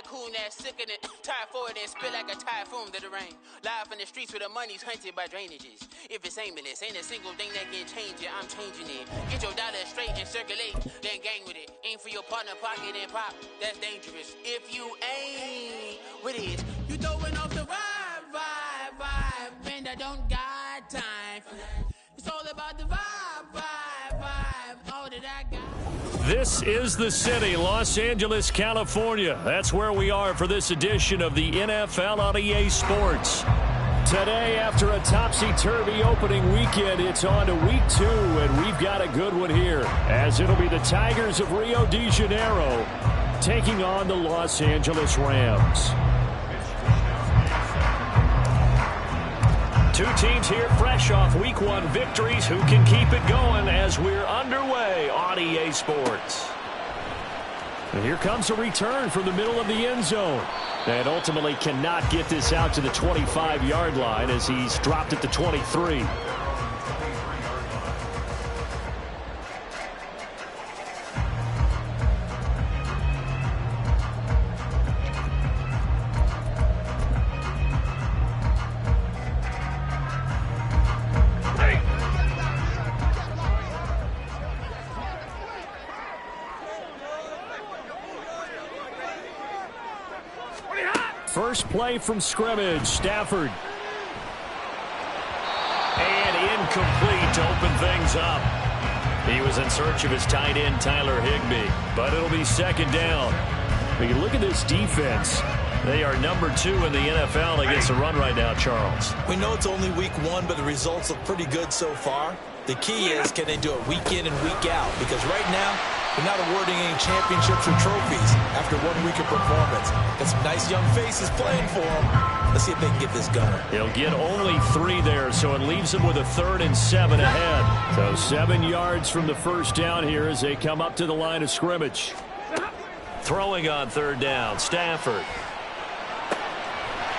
tycoon that's sicker than typhoid and spit like a typhoon to the rain. Live in the streets where the money's hunted by drainages. If it's aimless, ain't a single thing that can change it. I'm changing it. Get your dollar straight and circulate, then gang with it. Aim for your partner pocket and pop. That's dangerous. If you ain't with it, you throwing off the vibe. Man, I don't got time for that. It's all about the vibe. All that I got. This is the city, Los Angeles, California. That's where we are for this edition of the NFL on EA Sports. Today, after a topsy-turvy opening weekend, it's on to week 2, and we've got a good one here, as it'll be the Tigers of Rio de Janeiro taking on the Los Angeles Rams. Two teams here fresh off Week 1 victories. Who can keep it going as we're underway on EA Sports? And here comes a return from the middle of the end zone. And ultimately cannot get this out to the 25-yard line as he's dropped at the 23. First play from scrimmage, Stafford. And incomplete to open things up. He was in search of his tight end, Tyler Higbee. But it'll be second down. When you look at this defense, they are number 2 in the NFL against the run right now, Charles. We know it's only week 1, but the results look pretty good so far. The key is, can they do it week in and week out? Because right now, they're not awarding any championships or trophies after 1 week of performance. Got some nice young faces playing for them. Let's see if they can get this going. He'll get only 3 there, so it leaves him with a 3rd and 7 ahead. So 7 yards from the first down here as they come up to the line of scrimmage. Throwing on 3rd down, Stafford.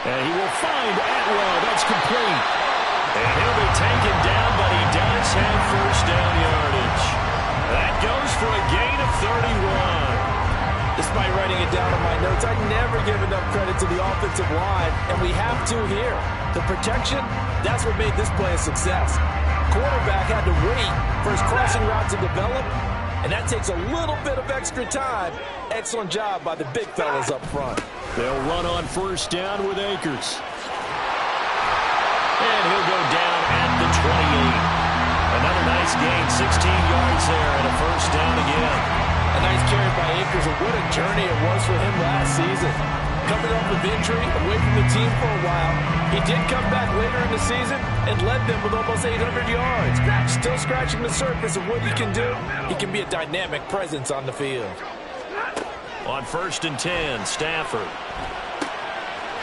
And he will find Atwell. That's complete. And he'll be taken down, but he does have first down yardage. That goes for a gain of 31. Despite writing it down in my notes, I never give enough credit to the offensive line, and we have to here. The protection, that's what made this play a success. Quarterback had to wait for his crossing route to develop, and that takes a little bit of extra time. Excellent job by the big fellas up front. They'll run on first down with Akers. And he'll go down at the 28. Another nice gain, 16 yards there, and a first down again. A nice carry by Akers, and what a journey it was for him last season. Coming off of injury, away from the team for a while, he did come back later in the season and led them with almost 800 yards. Still scratching the surface of what he can do. He can be a dynamic presence on the field. On 1st and 10, Stafford.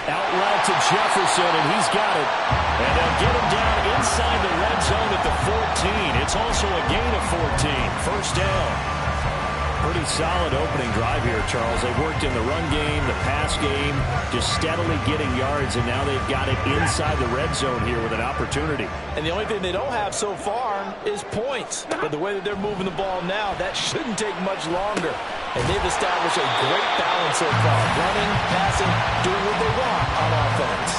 Out route to Jefferson, and he's got it. And they'll get him down inside the red zone at the 14. It's also a gain of 14. First down. Pretty solid opening drive here, Charles. They worked in the run game, the pass game, just steadily getting yards, and now they've got it inside the red zone here with an opportunity. And the only thing they don't have so far is points. But the way that they're moving the ball now, that shouldn't take much longer. And they've established a great balance so far. Running, passing, doing what they want on offense.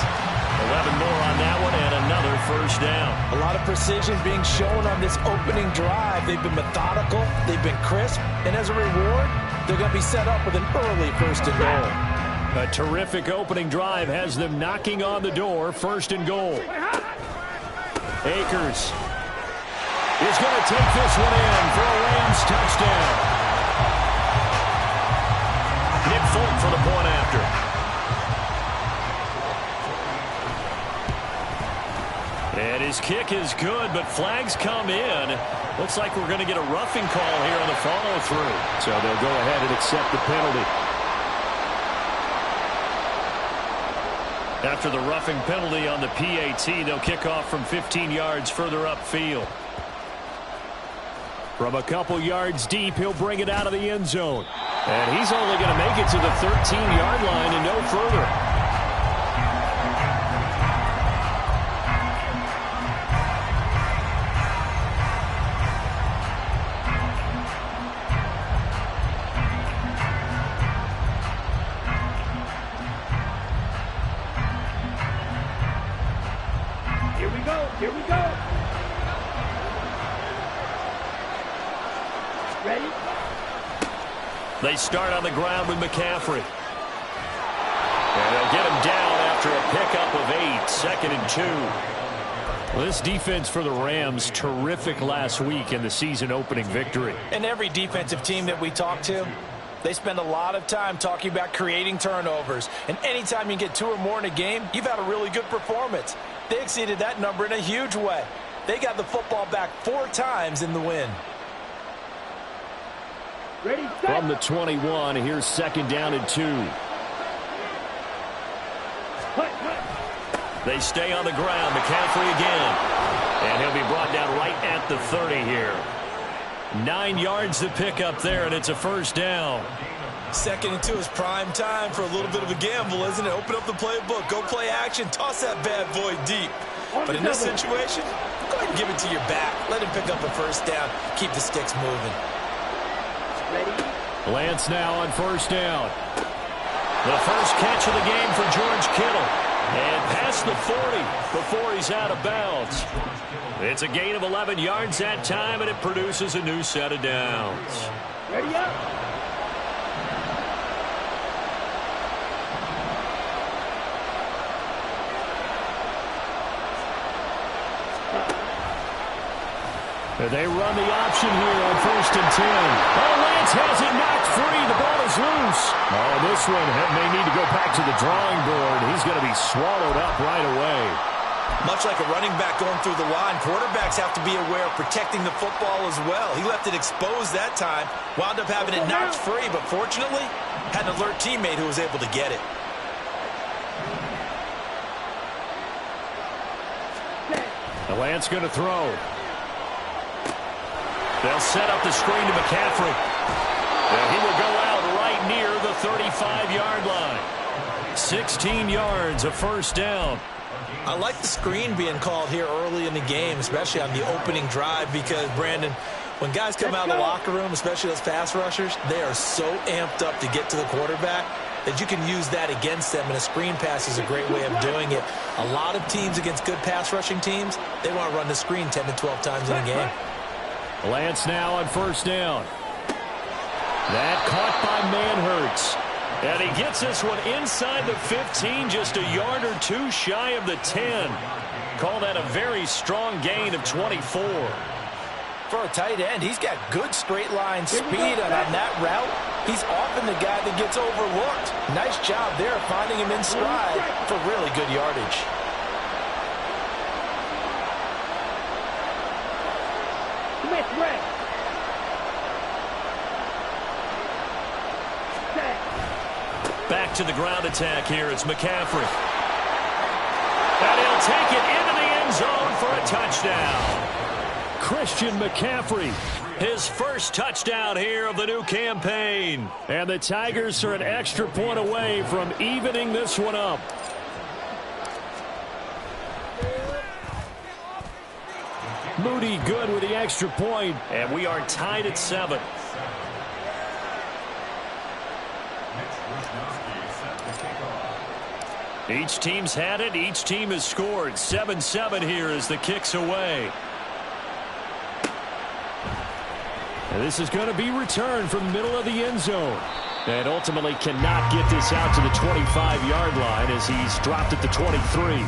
11 more on that one and another first down. A lot of precision being shown on this opening drive. They've been methodical. They've been crisp. And as a reward, they're going to be set up with an early 1st and goal. A terrific opening drive has them knocking on the door. 1st and goal. Akers is going to take this one in for a Rams touchdown. Nick Folk for the point after. And his kick is good, but flags come in. Looks like we're going to get a roughing call here on the follow-through. So they'll go ahead and accept the penalty. After the roughing penalty on the PAT, they'll kick off from 15 yards further upfield. From a couple yards deep, he'll bring it out of the end zone. And he's only going to make it to the 13-yard line and no further. They start on the ground with McCaffrey. And they'll get him down after a pickup of 8, 2nd and 2. Well, this defense for the Rams, terrific last week in the season-opening victory. And every defensive team that we talk to, they spend a lot of time talking about creating turnovers. And anytime you get 2 or more in a game, you've had a really good performance. They exceeded that number in a huge way. They got the football back 4 times in the win. From the 21, here's 2nd down and 2. They stay on the ground. McCaffrey again. And he'll be brought down right at the 30 here. 9 yards to pick up there, and it's a 1st down. 2nd and 2 is prime time for a little bit of a gamble, isn't it? Open up the playbook. Go play action. Toss that bad boy deep. But in this situation, go ahead and give it to your back. Let him pick up a 1st down. Keep the sticks moving. Lance now on 1st down. The first catch of the game for George Kittle. And past the 40 before he's out of bounds. It's a gain of 11 yards that time, and it produces a new set of downs. Ready up. They run the option here on 1st and 10. Oh, Lance has it knocked free. The ball is loose. Oh, this one may need to go back to the drawing board. He's going to be swallowed up right away. Much like a running back going through the line, quarterbacks have to be aware of protecting the football as well. He left it exposed that time, wound up having it knocked free, but fortunately, had an alert teammate who was able to get it. The Lance going to throw. They'll set up the screen to McCaffrey. And he will go out right near the 35-yard line. 16 yards, a 1st down. I like the screen being called here early in the game, especially on the opening drive, because, Brandon, when guys come out of the locker room, especially those pass rushers, they are so amped up to get to the quarterback that you can use that against them, and a screen pass is a great way of doing it. A lot of teams against good pass rushing teams, they want to run the screen 10 to 12 times in a game. Lance now on 1st down. That caught by Manhurts. And he gets this one inside the 15, just a yard or 2 shy of the 10. Call that a very strong gain of 24. For a tight end, he's got good straight line speed, and on that route, he's often the guy that gets overlooked. Nice job there finding him in stride for really good yardage. Back to the ground attack here. It's McCaffrey. And he'll take it into the end zone for a touchdown. Christian McCaffrey, his first touchdown here of the new campaign. And the Tigers are an extra point away from evening this one up. Moody good with the extra point, and we are tied at 7. Each team's had it. Each team has scored. 7-7 here as the kick's away. And this is going to be returned from the middle of the end zone. And ultimately cannot get this out to the 25-yard line as he's dropped at the 23.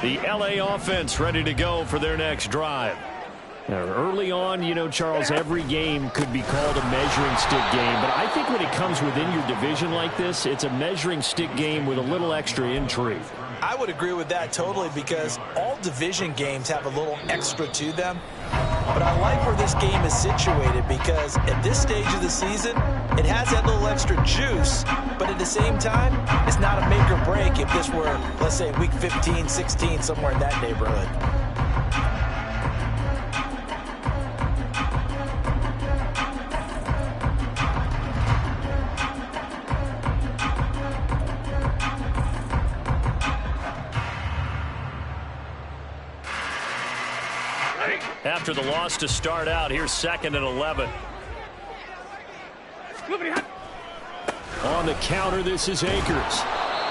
The LA offense ready to go for their next drive. Now, early on, you know, Charles, every game could be called a measuring stick game. But I think when it comes within your division like this, it's a measuring stick game with a little extra intrigue. I would agree with that totally, because all division games have a little extra to them. But I like where this game is situated, because at this stage of the season, it has that little extra juice. But at the same time, it's not a make or break if this were, let's say, week 15, 16, somewhere in that neighborhood. After the loss to start out, here's 2nd and 11. On the counter, this is Akers.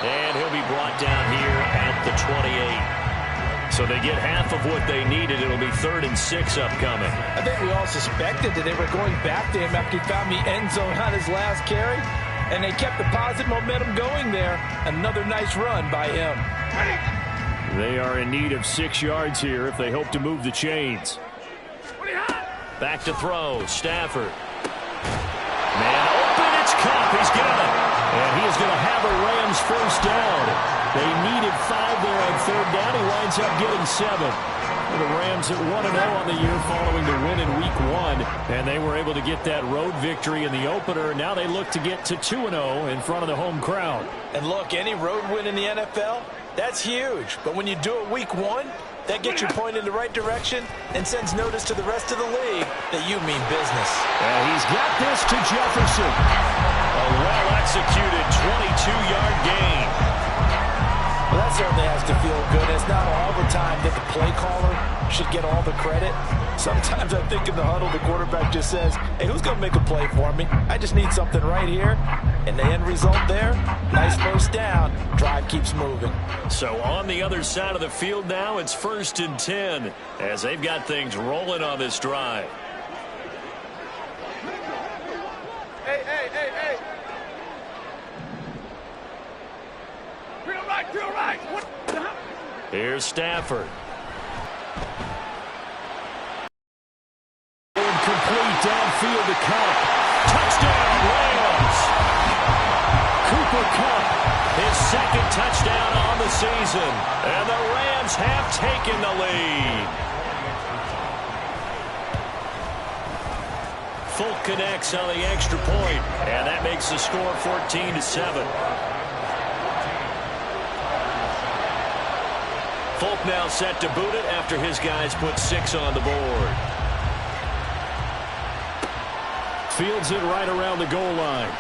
And he'll be brought down here at the 28. So they get half of what they needed. It'll be 3rd and 6 upcoming. I think we all suspected that they were going back to him after he found the end zone on his last carry, and they kept the positive momentum going there. Another nice run by him. They are in need of 6 yards here if they hope to move the chains. Back to throw. Stafford. Man open. It's Cup. He's got it. And he is going to have a Rams first down. They needed 5 there on 3rd down. He winds up getting 7. The Rams at 1-0 on the year following the win in Week 1. And they were able to get that road victory in the opener. Now they look to get to 2-0 in front of the home crowd. And look, any road win in the NFL, that's huge. But when you do it Week 1, that gets your point in the right direction and sends notice to the rest of the league that you mean business. And he's got this to Jefferson. A well-executed 22-yard gain. Well, that certainly has to feel good. It's not all the time that the play caller should get all the credit. Sometimes I think in the huddle, the quarterback just says, hey, who's going to make a play for me? I just need something right here. And the end result there, nice first down. Drive keeps moving. So on the other side of the field now, it's 1st and 10 as they've got things rolling on this drive. Hey. Drill right. Here's Stafford. Complete downfield to Cup. Touchdown, Rams. Cooper Kupp, his 2nd touchdown on the season. And the Rams have taken the lead. Folk connects on the extra point, and that makes the score 14-7. Folk now set to boot it after his guys put 6 on the board. Fields it right around the goal line.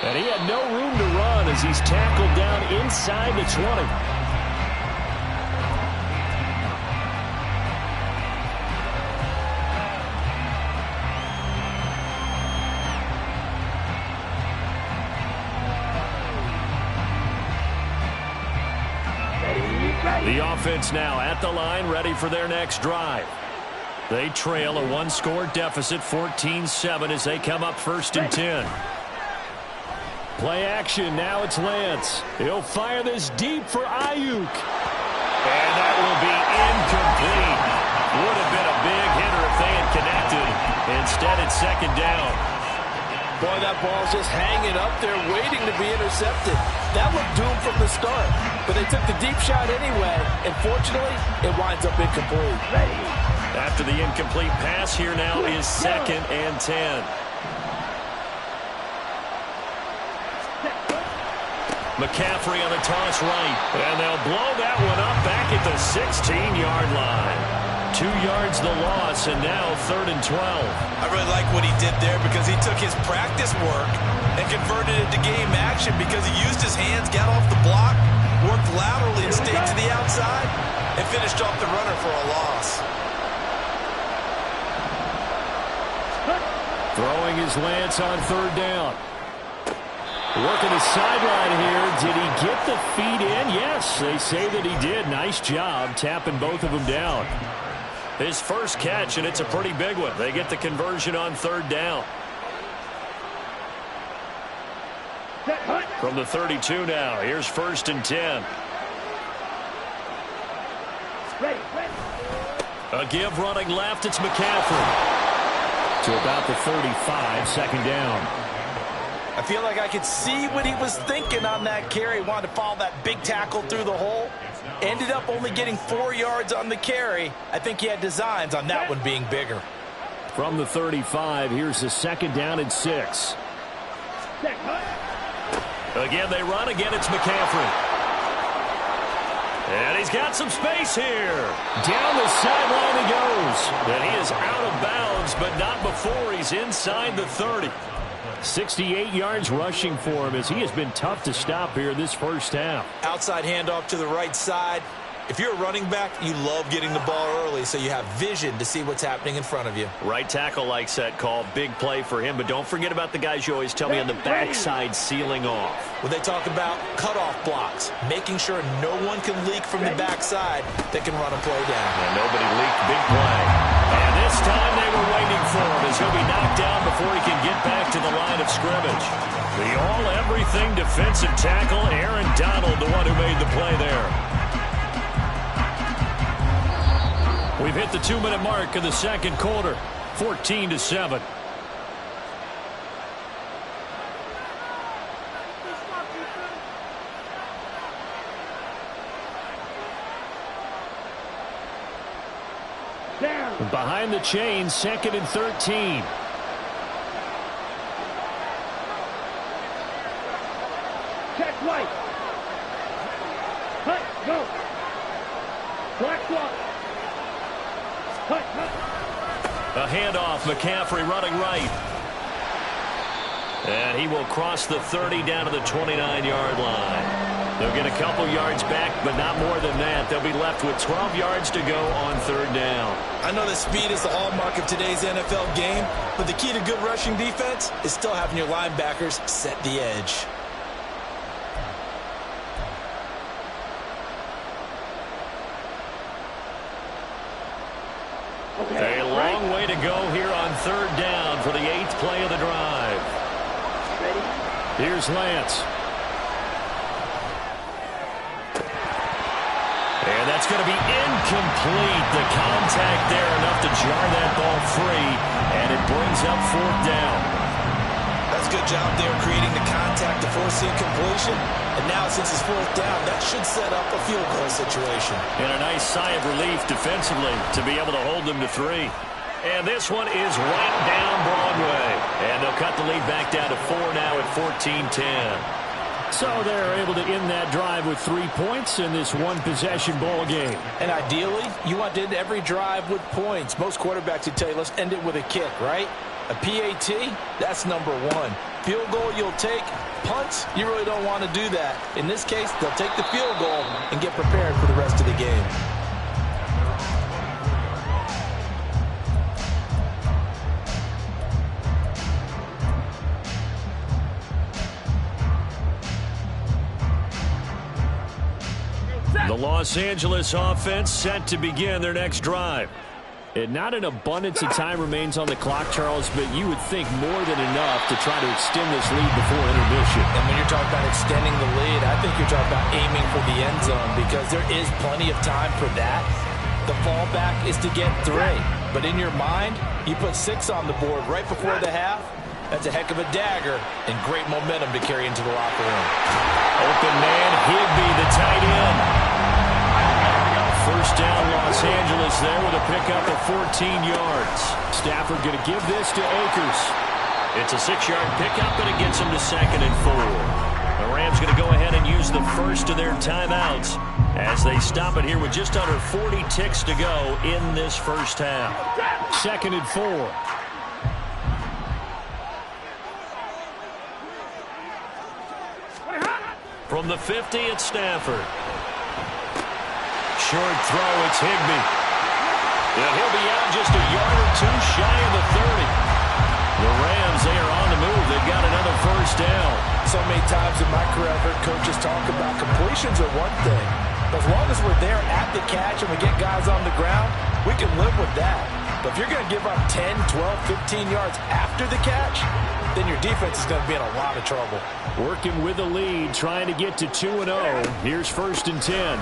And he had no room to run as he's tackled down inside the 20. The offense now at the line, ready for their next drive. They trail a 1-score deficit, 14-7, as they come up 1st and 10. Play action, now it's Lance. He'll fire this deep for Ayuk. And that will be incomplete. Would have been a big hitter if they had connected. Instead, it's 2nd down. Boy, that ball's just hanging up there, waiting to be intercepted. That looked doomed from the start, but they took the deep shot anyway, and fortunately, it winds up incomplete. After the incomplete pass, here now is 2nd and 10. McCaffrey on the toss right, and they'll blow that one up back at the 16-yard line. 2 yards the loss, and now 3rd and 12. I really like what he did there because he took his practice work and converted it to game action because he used his hands, got off the block, worked laterally and stayed to the outside, and finished off the runner for a loss. Throwing his Lance on 3rd down. Working the sideline here. Did he get the feet in? Yes, they say that he did. Nice job tapping both of them down. His first catch, and it's a pretty big one. They get the conversion on 3rd down. From the 32 now, here's 1st and 10. A give running left, it's McCaffrey. To about the 35, 2nd down. I feel like I could see what he was thinking on that carry. Wanted to follow that big tackle through the hole. Ended up only getting 4 yards on the carry. I think he had designs on that one being bigger. From the 35, here's the 2nd down and 6. Again, they run. Again, it's McCaffrey. And he's got some space here. Down the sideline he goes. And he is out of bounds, but not before he's inside the 30. 68 yards rushing for him as he has been tough to stop here this first half. Outside handoff to the right side. If you're a running back, you love getting the ball early so you have vision to see what's happening in front of you. Right tackle likes that call. Big play for him. But don't forget about the guys you always tell me on the backside sealing off. When they talk about cutoff blocks, making sure no one can leak from the backside that can run a play down. And nobody leaked. Big play. And this time they were waiting for him as he'll be knocked down before he can get back to the line of scrimmage. The all-everything defensive tackle, Aaron Donald, the one who made the play there. We've hit the 2-minute mark in the second quarter, 14-7. Behind the chains, 2nd and 13. Check right. Cut, go. Black block. Cut. A handoff, McCaffrey running right. And he will cross the 30 down to the 29-yard line. They'll get a couple yards back, but not more than that. They'll be left with 12 yards to go on 3rd down. I know that speed is the hallmark of today's NFL game, but the key to good rushing defense is still having your linebackers set the edge. A long way to go here on 3rd down for the 8th play of the drive. Here's Lance. And that's going to be incomplete. The contact there enough to jar that ball free, and it brings up 4th down. That's a good job there creating the contact to force the incompletion. And now since it's 4th down, that should set up a field goal situation. And a nice sigh of relief defensively to be able to hold them to 3. And this one is right down Broadway. And they'll cut the lead back down to 4 now at 14-10. So they're able to end that drive with 3 points in this one-possession ball game. And ideally, you want to end every drive with points. Most quarterbacks would tell you, let's end it with a kick, right? A PAT, that's number 1. Field goal you'll take. Punts, you really don't want to do that. In this case, they'll take the field goal and get prepared for the rest of the game. The Los Angeles offense set to begin their next drive. And not an abundance of time remains on the clock, Charles, but you would think more than enough to try to extend this lead before intermission. And when you're talking about extending the lead, I think you're talking about aiming for the end zone because there is plenty of time for that. The fallback is to get 3. But in your mind, you put 6 on the board right before the half. That's a heck of a dagger and great momentum to carry into the locker room. Open man, Higbee, the tight end. First down, Los Angeles there with a pickup of 14 yards. Stafford going to give this to Akers. It's a 6-yard pickup, and it gets him to 2nd and 4. The Rams going to go ahead and use the first of their timeouts as they stop it here with just under 40 ticks to go in this first half. 2nd and 4. From the 50, it's Stafford. Short throw, it's Higbee. And he'll be out just a yard or 2 shy of the 30. The Rams, they are on the move. They've got another first down. So many times in my career I've heard coaches talk about completions are one thing. But as long as we're there at the catch and we get guys on the ground, we can live with that. But if you're going to give up 10, 12, 15 yards after the catch, then your defense is going to be in a lot of trouble. Working with the lead, trying to get to 2-0. Here's 1st and 10.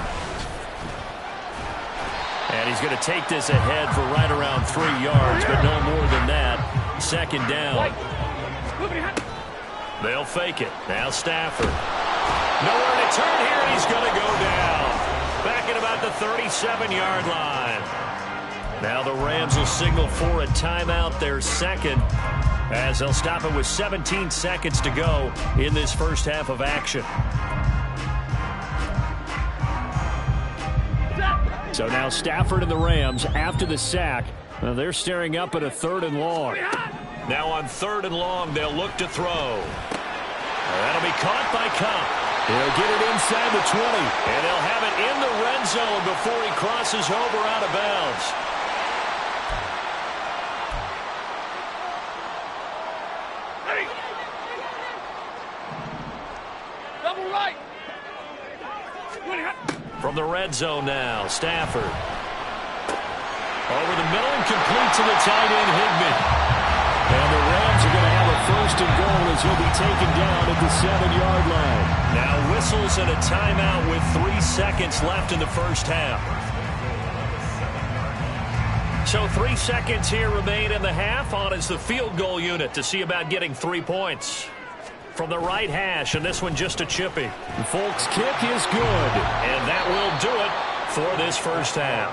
And he's going to take this ahead for right around 3 yards, but no more than that. 2nd down. They'll fake it. Now Stafford. Nowhere to turn here, and he's going to go down. Back at about the 37-yard line. Now the Rams will signal for a timeout, their 2nd, as they'll stop it with 17 seconds to go in this first half of action. So now Stafford and the Rams, after the sack, they're staring up at a 3rd and long. Now on 3rd and long, they'll look to throw. That'll be caught by Cup. He'll get it inside the 20, and they'll have it in the red zone before he crosses over out of bounds. Double right. From the red zone now, Stafford. Over the middle and complete to the tight end, Higbee. And the Rams are going to have a first and goal as he'll be taken down at the 7-yard line. Now whistles and a timeout with 3 seconds left in the first half. So 3 seconds here remain in the half. On is the field goal unit to see about getting 3 points. From the right hash, and this one just a chippy. The Folks kick is good. And that will do it for this first half.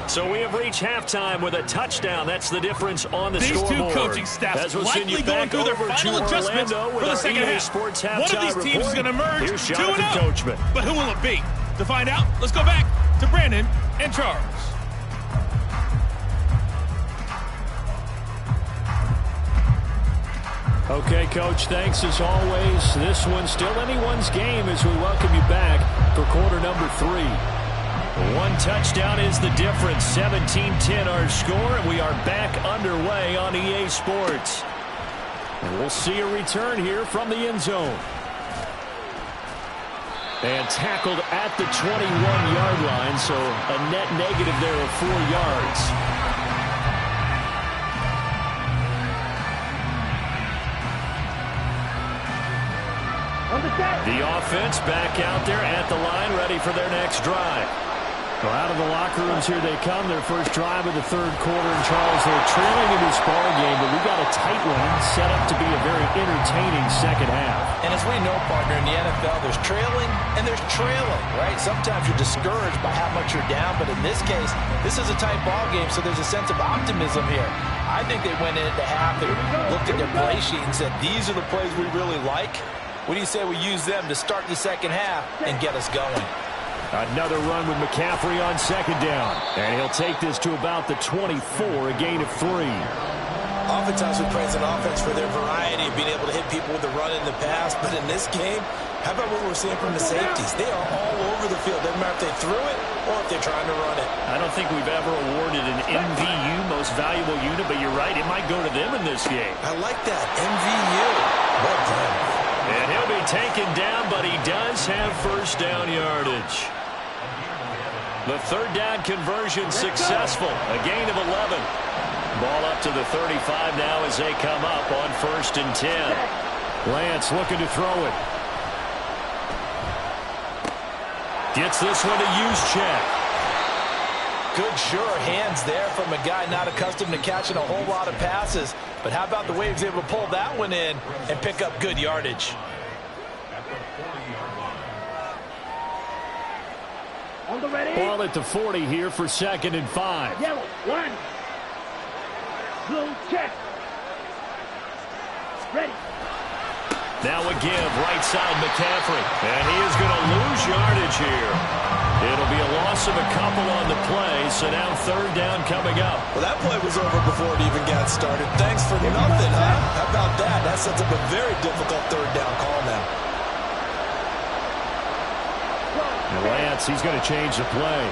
So we have reached halftime with a touchdown. That's the difference on the scoreboard. These two coaching staffs we'll likely going through their final adjustments for the second half. One of these teams is going to emerge 2-0. But who will it be? To find out, let's go back to Brandon and Charles. Okay, Coach, thanks as always. This one's still anyone's game as we welcome you back for quarter number 3. One touchdown is the difference. 17-10 our score, and we are back underway on EA Sports. And we'll see a return here from the end zone. And tackled at the 21-yard line, so a net negative there of 4 yards. The offense back out there at the line, ready for their next drive. Well, out of the locker rooms here they come. Their first drive of the third quarter. And Charles, they're trailing in this ball game, but we got a tight one set up to be a very entertaining second half. And as we know, partner, in the NFL, there's trailing and there's trailing, right? Sometimes you're discouraged by how much you're down, but in this case, this is a tight ball game, so there's a sense of optimism here. I think they went into half, they looked at their play sheet and said, these are the plays we really like. What do you say we use them to start the second half and get us going? Another run with McCaffrey on second down. And he'll take this to about the 24, a gain of 3. Oftentimes we praise an offense for their variety of being able to hit people with the run in the pass. But in this game, how about what we're seeing from the safeties? They are all over the field. Doesn't matter if they threw it or if they're trying to run it. I don't think we've ever awarded an MVU, most valuable unit, but you're right, it might go to them in this game. I like that, MVU. Well done. And he'll be taken down, but he does have first down yardage. The third down conversion successful. A gain of 11. Ball up to the 35 now as they come up on 1st and 10. Lance looking to throw it. Gets this one to use check. Good sure hands there from a guy not accustomed to catching a whole lot of passes. But how about the way he was able to pull that one in and pick up good yardage? On the ready. Ball at the 40 here for 2nd and 5. Yellow, 1. Blue, check. Ready. Now a give, right side McCaffrey. And he is going to lose yardage here. It'll be a loss of a couple on the play, so now 3rd down coming up. Well, that play was over before it even got started. Thanks for nothing, huh? How about that? That sets up a very difficult 3rd down call now. And Lance, he's going to change the play.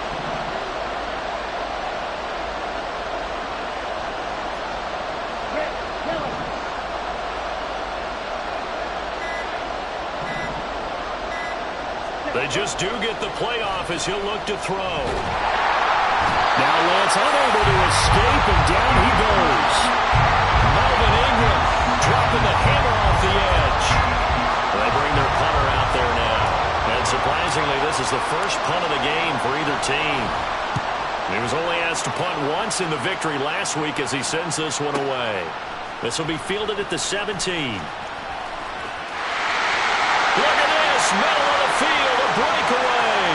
They just do get the play off as he'll look to throw. Now Lance unable to escape, and down he goes. Melvin Ingram dropping the hammer off the edge. They bring their punter out there now. And surprisingly, this is the first punt of the game for either team. He was only asked to punt once in the victory last week as he sends this one away. This will be fielded at the 17. Look at this, middle of the field, a breakaway.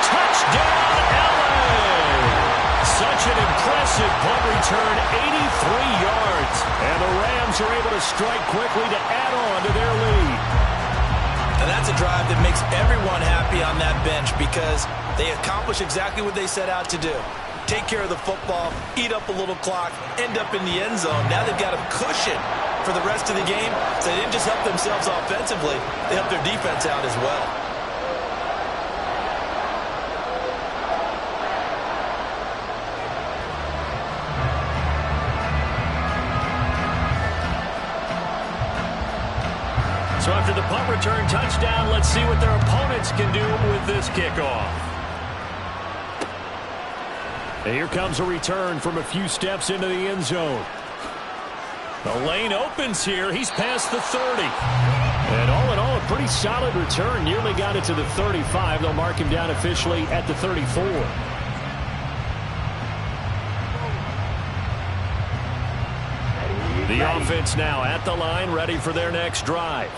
Touchdown, LA! Such an impressive punt return, 83 yards. And the Rams are able to strike quickly to add on to their lead. And that's a drive that makes everyone happy on that bench because they accomplish exactly what they set out to do. Take care of the football, eat up a little clock, end up in the end zone. Now they've got a cushion for the rest of the game is they didn't just help themselves offensively, they helped their defense out as well. So after the punt return touchdown, let's see what their opponents can do with this kickoff. And here comes a return from a few steps into the end zone. The lane opens here. He's past the 30. And all in all, a pretty solid return. Nearly got it to the 35. They'll mark him down officially at the 34. The offense now at the line, ready for their next drive.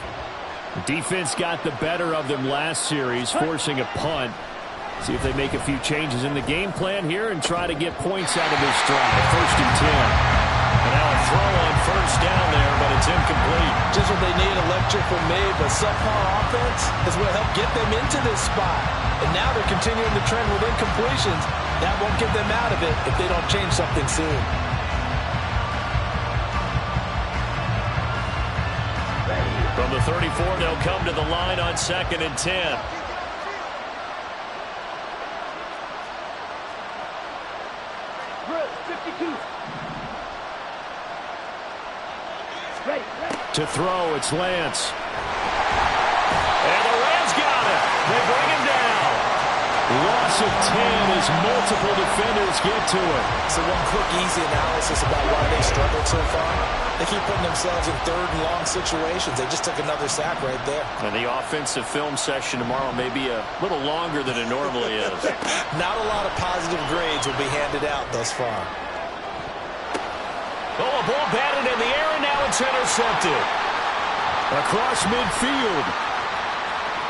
Defense got the better of them last series, forcing a punt. See if they make a few changes in the game plan here and try to get points out of this drive. 1st and 10. And now a throw on first down there, but it's incomplete. Just what they need, a lecture from me, but subpar offense is what helped get them into this spot. And now they're continuing the trend with incompletions. That won't get them out of it if they don't change something soon. From the 34, they'll come to the line on 2nd and 10. To throw, it's Lance. And the Rams got it. They bring him down. Loss of 10 as multiple defenders get to it. So one quick, easy analysis about why they struggled so far. They keep putting themselves in 3rd and long situations. They just took another sack right there. And the offensive film session tomorrow may be a little longer than it normally is. Not a lot of positive grades will be handed out thus far. Oh, a ball batted in the air, and now it's intercepted. Across midfield.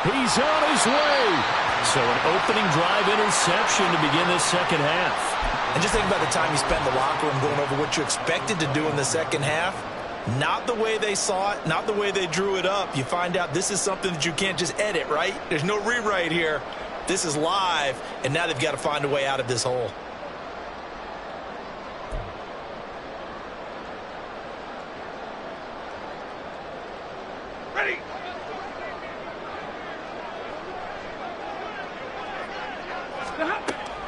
He's on his way. So an opening drive interception to begin this second half. And just think about the time you spent in the locker room going over what you expected to do in the second half. Not the way they saw it, not the way they drew it up. You find out this is something that you can't just edit, right? There's no rewrite here. This is live, and now they've got to find a way out of this hole. Ready.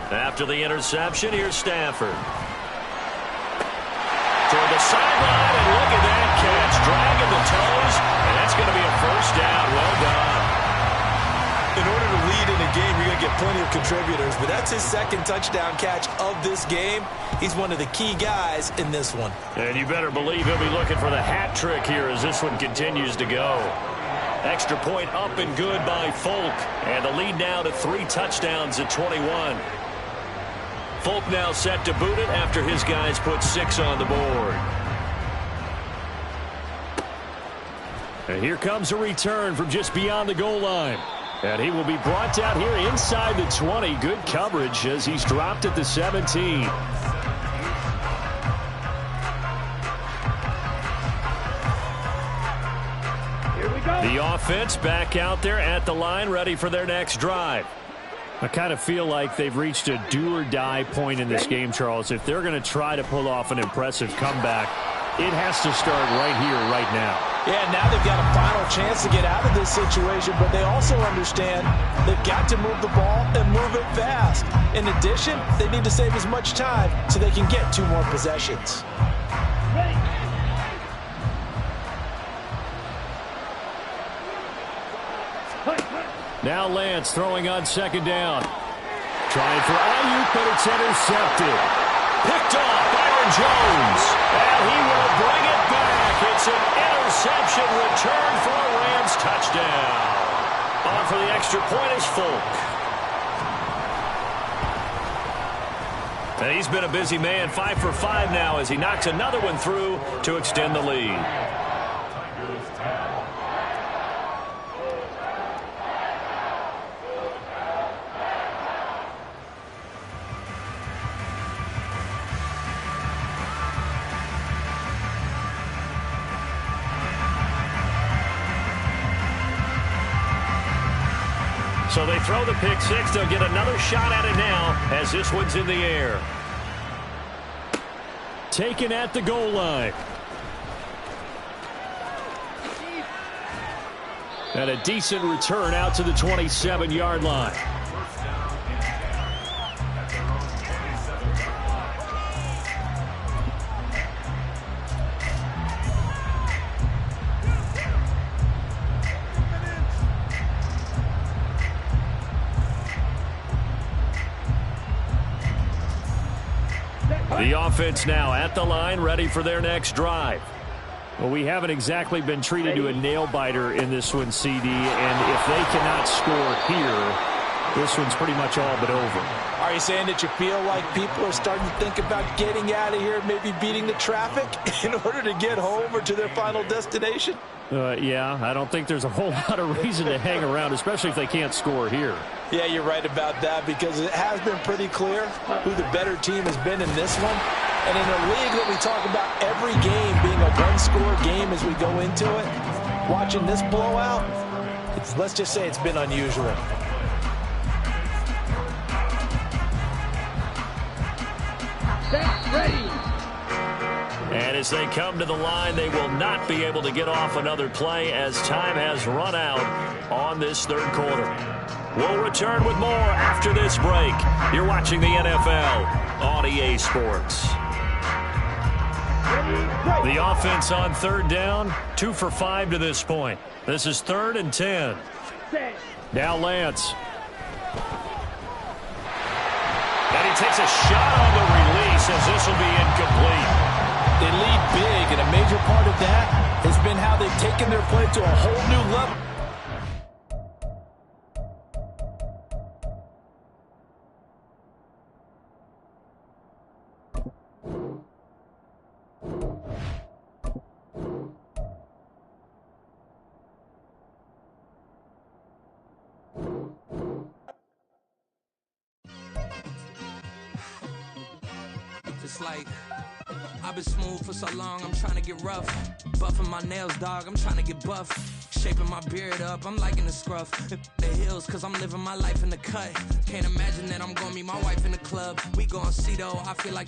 After the interception, here's Stafford. Toward the sideline, and look at that catch. Dragging the toes, and that's going to be a first down. Well done. In order to lead in a game, you're going to get plenty of contributors, but that's his 2nd touchdown catch of this game. He's one of the key guys in this one. And you better believe he'll be looking for the hat trick here as this one continues to go. Extra point up and good by Folk. And the lead now to 3 touchdowns at 21. Folk now set to boot it after his guys put 6 on the board. And here comes a return from just beyond the goal line. And he will be brought down here inside the 20. Good coverage as he's dropped at the 17. Here we go. The offense back out there at the line, ready for their next drive. I kind of feel like they've reached a do-or-die point in this game, Charles. If they're going to try to pull off an impressive comeback, it has to start right here, right now. Yeah, now they've got a final chance to get out of this situation, but they also understand they've got to move the ball and move it fast. In addition, they need to save as much time so they can get 2 more possessions. Ready. Now Lance throwing on 2nd down. Trying for Ayuk, but it's intercepted. Picked off Byron Jones. And he will bring it back. It's an interception return for a Rams touchdown. On for the extra point is Folk. And he's been a busy man, 5 for 5 now as he knocks another one through to extend the lead. So they throw the pick 6. They'll get another shot at it now as this one's in the air. Taken at the goal line. And a decent return out to the 27-yard line. The offense now at the line, ready for their next drive. Well, we haven't exactly been treated to a nail-biter in this one, CD, and if they cannot score here, this one's pretty much all but over. Are you saying that you feel like people are starting to think about getting out of here, maybe beating the traffic in order to get home or to their final destination? Yeah, I don't think there's a whole lot of reason to hang around, especially if they can't score here. Yeah, you're right about that, because it has been pretty clear who the better team has been in this one. And in a league that we talk about every game being a one-score game as we go into it, watching this blowout, let's just say it's been unusual. Ready. And as they come to the line, they will not be able to get off another play as time has run out on this third quarter. We'll return with more after this break. You're watching the NFL on EA Sports. The offense on third down, 2 for 5 to this point. This is 3rd and 10. Now Lance. And he takes a shot on the release as this will be incomplete. They lead big, and a major part of that has been how they've taken their play to a whole new level. It's like I've been smooth for so long, I'm trying to get rough. Buffing my nails, dog, I'm trying to get buff. Shaping my beard up, I'm liking the scruff. The hills, cause I'm living my life in the cut. Can't imagine that I'm gonna meet my wife in the club. We gon' see though, I feel like